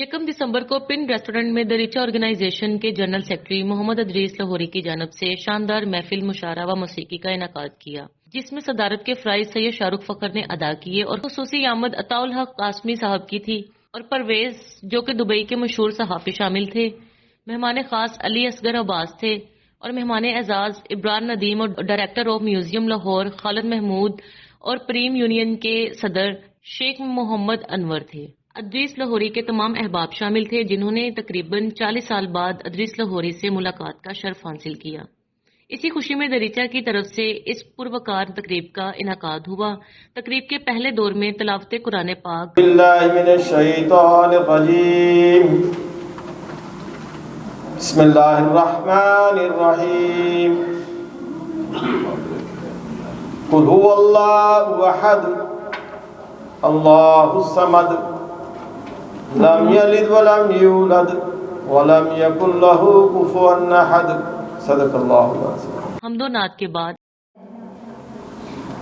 یکم دسمبر کو پن ریسٹورنٹ میں دریچہ آرگنائزیشن کے جنرل سیکرٹری محمد ادریس لاہوری کی جانب سے شاندار محفل مشاعرہ و موسیقی کا انعقاد کیا، جس میں صدارت کے فرائض سید شاہ رخ فخر نے ادا کیے اور خصوصی آمد عطا الحق قاسمی صاحب کی تھی اور پرویز جو کہ دبئی کے مشہور صحافی شامل تھے۔ مہمان خاص علی اصغر عباس تھے اور مہمان اعزاز ابرار ندیم اور ڈائریکٹر آف میوزیم لاہور خالد محمود اور پریم یونین کے صدر شیخ محمد انور تھے۔ ادریس لاہوری کے تمام احباب شامل تھے جنہوں نے تقریباً 40 سال بعد ادریس لاہوری سے ملاقات کا شرف حاصل کیا۔ اسی خوشی میں دریچہ کی طرف سے اس پروقار تقریب کا انعقاد ہوا۔ تقریب کے پہلے دور میں تلاوت قرآن پاک باللہ من الشیطان الرجیم بسم اللہ الرحمن الرحیم قل هو اللہ احد اللہ الصمد لم یلد ولم یولد ولم یکن له کفوا احد صدق اللہ العظیم۔ حمد و نعت کے بعد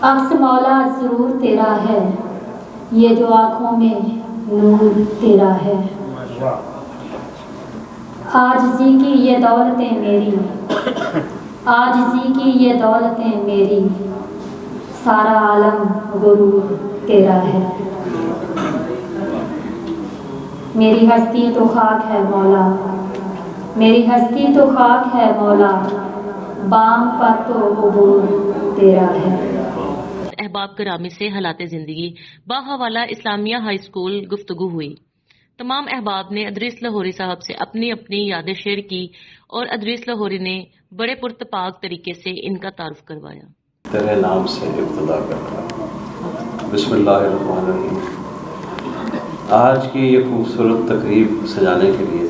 عکس مولا ضرور تیرا ہے، یہ جو آنکھوں میں نور تیرا ہے، عاجزی کی یہ دولتیں میری، عاجزی کی یہ دولتیں میری، سارا عالم غرور تیرا ہے، میری ہستی تو خاک ہے مولا، میری ہستی تو خاک ہے مولا، بام پر تو عبور تیرا ہے۔ احباب گرامی سے حالات زندگی باحوالہ اسلامیہ ہائی اسکول گفتگو ہوئی۔ تمام احباب نے ادریس لاہوری صاحب سے اپنی اپنی یادیں شیئر کی اور ادریس لاہوری نے بڑے پرتپاک طریقے سے ان کا تعارف کروایا۔ تیرے نام سے ابتدا کرتا ہوں، بسم اللہ الرحمن الرحیم۔ آج کی یہ خوبصورت تقریب سجانے کے لیے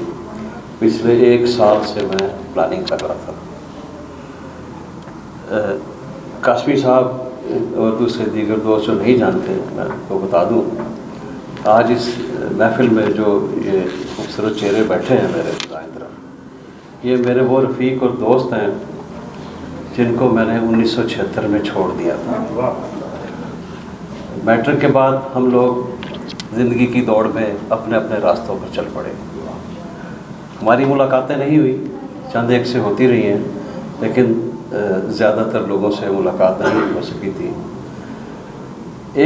پچھلے 1 سال سے میں پلاننگ کر رہا تھا۔ قاسمی صاحب اور دوسرے دیگر دوست جو نہیں جانتے میں ان کو بتا دوں، آج اس محفل میں جو یہ خوبصورت چہرے بیٹھے ہیں میرے دائیں طرف، یہ میرے وہ رفیق اور دوست ہیں جن کو میں نے 1976 میں چھوڑ دیا تھا۔ میٹرک کے بعد ہم لوگ زندگی کی دوڑ میں اپنے اپنے راستوں پر چل پڑے۔ ہماری ملاقاتیں نہیں ہوئی، چند ایک سے ہوتی رہی ہیں، لیکن زیادہ تر لوگوں سے ملاقات نہیں ہو سکی تھی۔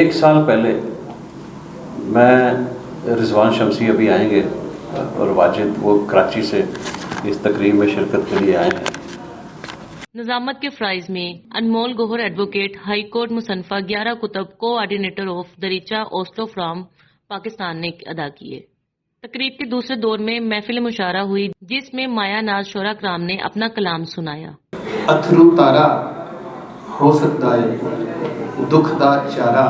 1 سال پہلے میں رضوان شمسی ابھی آئیں گے اور واجد وہ کراچی سے اس تقریب میں شرکت کے لیے آئے ہیں۔ نظامت کے فرائض میں انمول گوہر ایڈوکیٹ ہائی کورٹ مصنفہ 11 کتب کو آرڈینیٹر آف دریچہ اوسلو فرام پاکستان نے ادا کیے۔ تقریب کے دوسرے دور میں محفل مشاعرہ ہوئی جس میں مایا ناز شعراء کرام نے اپنا کلام سنایا۔ اتھرو تارا ہو سکتا ہے، دکھ دا چارہ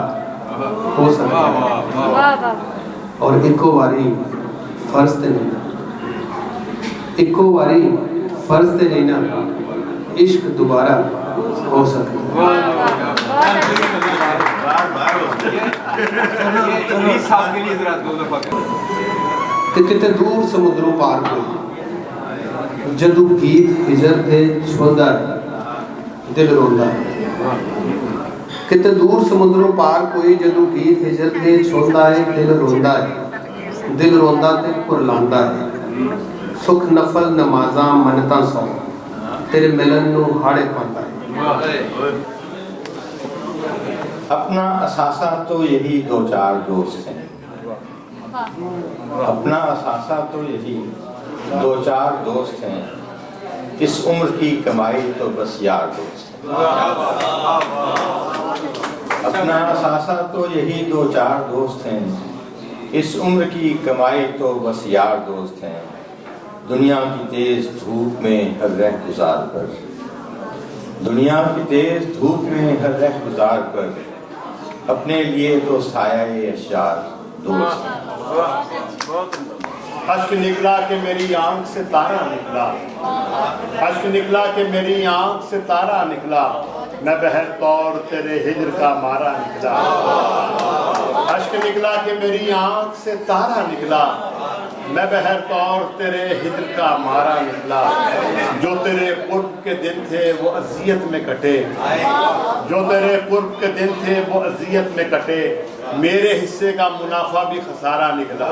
ہو سکتا ہے، اور ایکو واری فرض تے لینا، ایکو واری فرض تے لینا، عشق دوبارہ ہو سکتا ہے۔ کتے دور سمندروں پار کوئی جدو گیت ہجر دے چھوڑدا ہے دل روندا ہے، کتے دور سمندروں پار کوئی جدو گیت ہجر دے چھوڑدا ہے دل روندا ہے، دل روندا تے پرلاندا ہے، سکھ نفل نمازاں منتاں سو تیرے ملن نو ہاڑے پاندا ہے۔ اپنا اثاثہ تو یہی 2-4 دوست ہیں، اپنا اثاثہ تو یہی 2-4 دوست ہیں، اس عمر کی کمائی تو بس یار دوست ہیں۔ اپنا اثاثہ تو یہی 2-4 دوست ہیں، اس عمر کی کمائی تو بس یار دوست ہیں، دنیا کی تیز دھوپ میں ہر رہ گزار پر، دنیا کی تیز دھوپ میں ہر رہ گزار پر، اپنے لیے تو سایہ اشجار دوست ہیں۔ اشک نکلا کہ میری آنکھ سے تارا نکلا، اشک نکلا کہ میری آنکھ سے تارا نکلا، میں بہر طور تیرے ہجر کا مارا نکلا، اشک نکلا کہ میری آنکھ سے تارا نکلا، میں بہر طور تیرے ہجر کا مارا نکلا، جو تیرے قرب کے دن تھے وہ اذیت میں کٹے، جو تیرے قرب کے دن تھے وہ اذیت میں کٹے، میرے حصے کا منافع بھی خسارہ نکلا،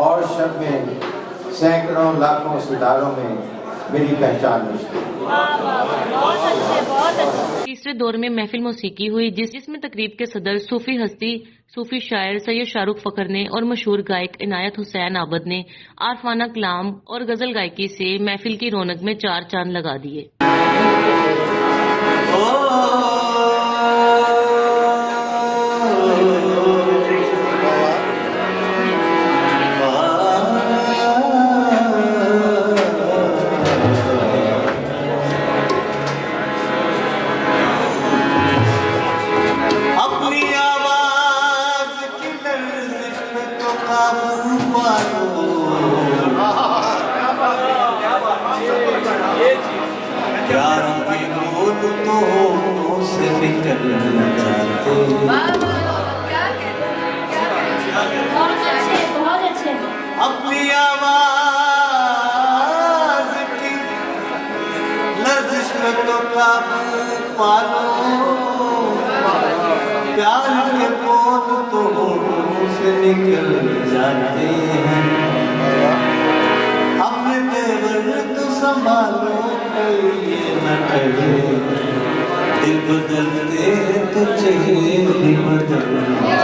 اور شب میں سینکڑوں لاکھوں ستاروں میں میری پہچان مشکل۔ تیسرے دور میں محفل موسیقی ہوئی جس میں تقریب کے صدر صوفی ہستی صوفی شاعر سید شاہ رخ فخر نے اور مشہور گائک عنایت حسین عابد نے عارفانہ کلام اور غزل گائکی سے محفل کی رونق میں چار چاند لگا دیے۔ اپنی آواز کی لرزش میں تو قابو پالو، پیار کے پود تو ہونٹوں سے نکل جاتے ہیں، اپنے تیور تو سنبھالو یہ نہ کہے دل بدلتے ہیں تو چہرے بھی بدلنا۔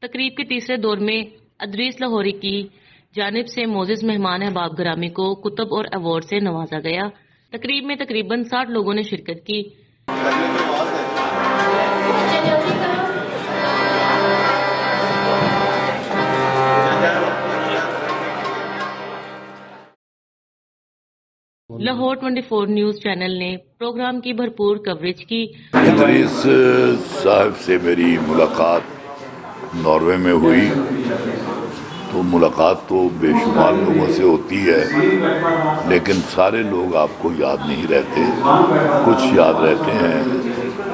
تقریب کے تیسرے دور میں ادریس لاہوری کی جانب سے معزز مہمان احباب گرامی کو کتب اور ایوارڈ سے نوازا گیا۔ تقریب میں تقریباً 60 لوگوں نے شرکت کی۔ لاہور 24 نیوز چینل نے پروگرام کی بھرپور کوریج کی۔ ادریس صاحب سے میری ملاقات ناروے میں ہوئی تو ملاقات تو بے شمار لوگوں سے ہوتی ہے، لیکن سارے لوگ آپ کو یاد نہیں رہتے، کچھ یاد رہتے ہیں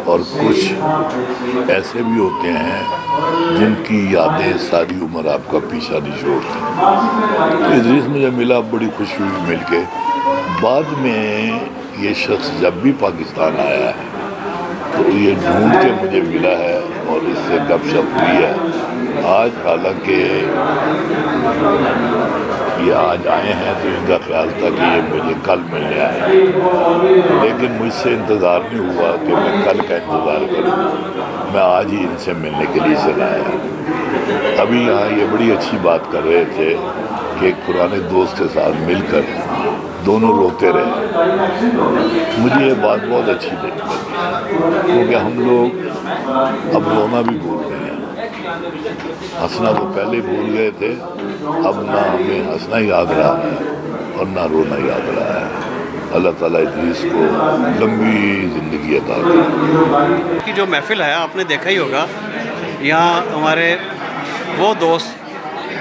اور کچھ ایسے بھی ہوتے ہیں جن کی یادیں ساری عمر آپ کا پیچھا نہیں چھوڑتی۔ تو ادریس مجھے ملا، بڑی خوشی ہوئی مل کے۔ بعد میں یہ شخص جب بھی پاکستان آیا ہے تو یہ ڈھونڈ کے مجھے ملا ہے اور اس سے گپ شپ ہوئی ہے۔ آج حالانکہ یہ آج آئے ہیں تو ان کا خیال تھا کہ یہ مجھے کل ملنے آئے، لیکن مجھ سے انتظار نہیں ہوا کہ میں کل کا انتظار کروں، میں آج ہی ان سے ملنے کے لیے چلا آیا۔ ابھی یہاں یہ بڑی اچھی بات کر رہے تھے کہ ایک پرانے دوست کے ساتھ مل کر دونوں روتے رہے۔ مجھے یہ بات بہت اچھی لگی کیونکہ ہم لوگ اب رونا بھی بھول گئے ہیں، ہنسنا تو پہلے بھول گئے تھے، اب نہ ہمیں ہنسنا یاد رہا ہے اور نہ رونا یاد رہا ہے۔ اللہ تعالیٰ ادریس کو لمبی زندگی عطا کرے۔ کی جو محفل ہے آپ نے دیکھا ہی ہوگا، یہاں ہمارے وہ دوست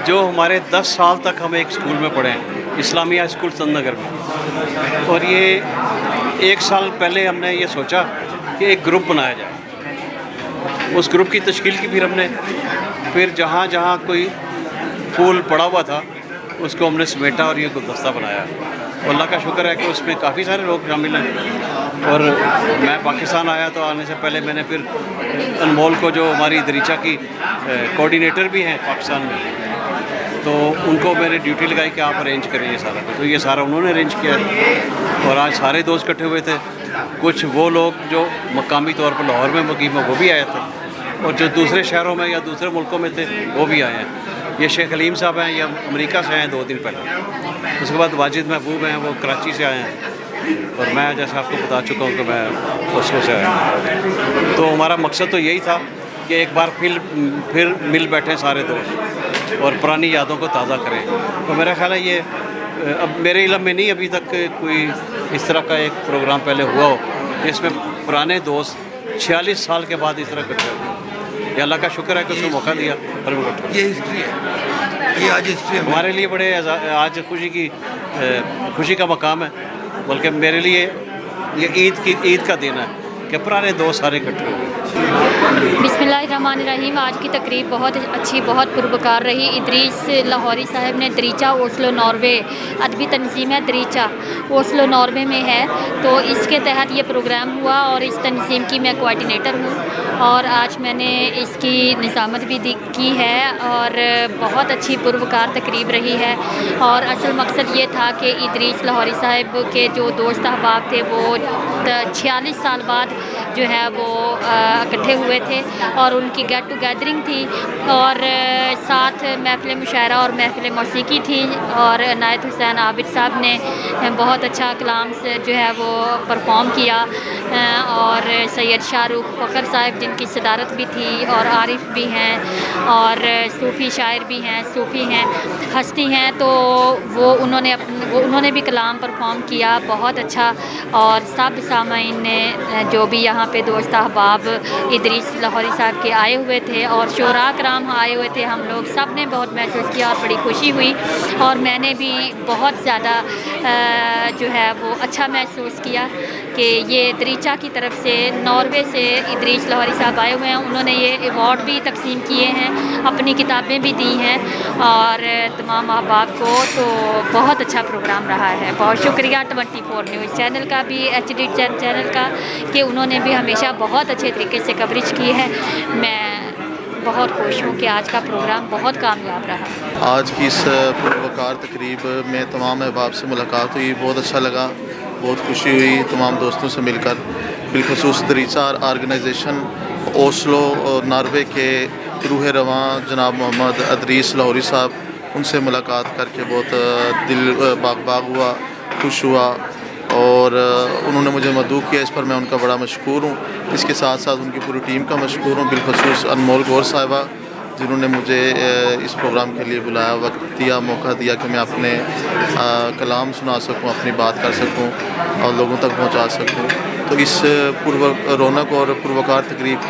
جو ہمارے 10 سال تک ہم ایک اسکول میں پڑھے ہیں، اسلامیہ اسکول چند نگر میں، اور یہ 1 سال پہلے ہم نے یہ سوچا کہ ایک گروپ بنایا جائے۔ اس گروپ کی تشکیل کی پھر ہم نے جہاں جہاں کوئی پھول پڑا ہوا تھا اس کو ہم نے سمیٹا اور یہ گلدستہ بنایا۔ اللہ کا شکر ہے کہ اس میں کافی سارے لوگ شامل ہیں، اور میں پاکستان آیا تو آنے سے پہلے میں نے پھر انمول کو، جو ہماری دریچہ کی کوآرڈینیٹر بھی ہیں پاکستان میں، تو ان کو میں نے ڈیوٹی لگائی کہ آپ ارینج کریں یہ سارا، تو یہ سارا انہوں نے ارینج کیا ہے۔ اور آج سارے دوست اکٹھے ہوئے تھے، کچھ وہ لوگ جو مقامی طور پر لاہور میں مقیم ہیں وہ بھی آئے تھے، اور جو دوسرے شہروں میں یا دوسرے ملکوں میں تھے وہ بھی آئے ہیں۔ یہ شیخ حلیم صاحب ہیں، یہ امریکہ سے ہیں 2 دن پہلے۔ اس کے بعد واجد محبوب ہیں، وہ کراچی سے آئے ہیں، اور میں جیسے آپ کو بتا چکا ہوں کہ میں اوسلو سے آیا ہوں۔ تو ہمارا مقصد تو یہی تھا کہ ایک بار پھر مل بیٹھیں سارے دوست اور پرانی یادوں کو تازہ کریں۔ تو میرا خیال ہے یہ اب میرے علم میں نہیں ابھی تک کوئی اس طرح کا ایک پروگرام پہلے ہوا ہو جس میں پرانے دوست 46 سال کے بعد اس طرح اکٹھے ہوئے۔ یہ اللہ کا شکر ہے کہ اس کو موقع دیا اور وہ اکٹھے۔ یہ ہسٹری ہے، یہ آج ہسٹری ہے ہمارے لیے بڑے آج خوشی کا مقام ہے، بلکہ میرے لیے یہ عید کا دن ہے کہ پرانے دوست سارے اکٹھے ہوئے۔ بسم اللہ الرحمن الرحیم۔ آج کی تقریب بہت اچھی، بہت پروکار رہی۔ ادریس لاہوری صاحب نے دریچہ اوسلو ناروے، ادبی تنظیم ہے دریچہ اوسلو ناروے میں ہے، تو اس کے تحت یہ پروگرام ہوا اور اس تنظیم کی میں کوآرڈینیٹر ہوں، اور آج میں نے اس کی نظامت بھی کی ہے، اور بہت اچھی پروکار تقریب رہی ہے۔ اور اصل مقصد یہ تھا کہ ادریس لاہوری صاحب کے جو دوست احباب تھے وہ 46 سال بعد جو ہے وہ اکٹھے ہوئے تھے، اور ان کی گیٹ ٹو گیدرنگ تھی، اور ساتھ محفل مشاعرہ اور محفل موسیقی تھی، اور عنایت حسین عابد صاحب نے بہت اچھا کلام سے جو ہے وہ پرفارم کیا، اور سید شاہ رخ فخر صاحب جن کی صدارت بھی تھی، اور عارف بھی ہیں، اور صوفی شاعر بھی ہیں، صوفی ہیں، ہستی ہیں، تو وہ انہوں نے بھی کلام پرفارم کیا بہت اچھا۔ اور سب سامعین نے جو بھی یہاں پہ دوست احباب ادریس لاہوری صاحب کے آئے ہوئے تھے اور شعراء کرام آئے ہوئے تھے، ہم لوگ سب نے بہت محسوس کیا اور بڑی خوشی ہوئی، اور میں نے بھی بہت زیادہ جو ہے وہ اچھا محسوس کیا کہ یہ دریچہ کی طرف سے ناروے سے ادریس لاہوری صاحب آئے ہوئے ہیں۔ انہوں نے یہ ایوارڈ بھی تقسیم کیے ہیں، اپنی کتابیں بھی دی ہیں اور تمام احباب کو، تو بہت اچھا پروگرام رہا ہے۔ بہت شکریہ 24 نیوز چینل کا بھی، HD چینل کا، کہ انہوں نے بھی ہمیشہ بہت اچھے طریقے سے کوریج کی ہے۔ میں بہت خوش ہوں کہ آج کا پروگرام بہت کامیاب رہا۔ آج کی اس پروکار تقریب میں تمام احباب سے ملاقات ہوئی، بہت اچھا لگا، بہت خوشی ہوئی تمام دوستوں سے مل کر، بالخصوص دریچہ آرگنائزیشن اوسلو ناروے کے روح رواں جناب محمد ادریس لاہوری صاحب، ان سے ملاقات کر کے بہت دل باغ ہوا، خوش ہوا، اور انہوں نے مجھے مدعو کیا، اس پر میں ان کا بڑا مشکور ہوں۔ اس کے ساتھ ساتھ ان کی پوری ٹیم کا مشکور ہوں، بالخصوص انمول گور صاحبہ جنہوں نے مجھے اس پروگرام کے لیے بلایا، وقت دیا، موقع دیا کہ میں اپنے کلام سنا سکوں، اپنی بات کر سکوں اور لوگوں تک پہنچا سکوں۔ تو اس رونق اور پروکار تقریب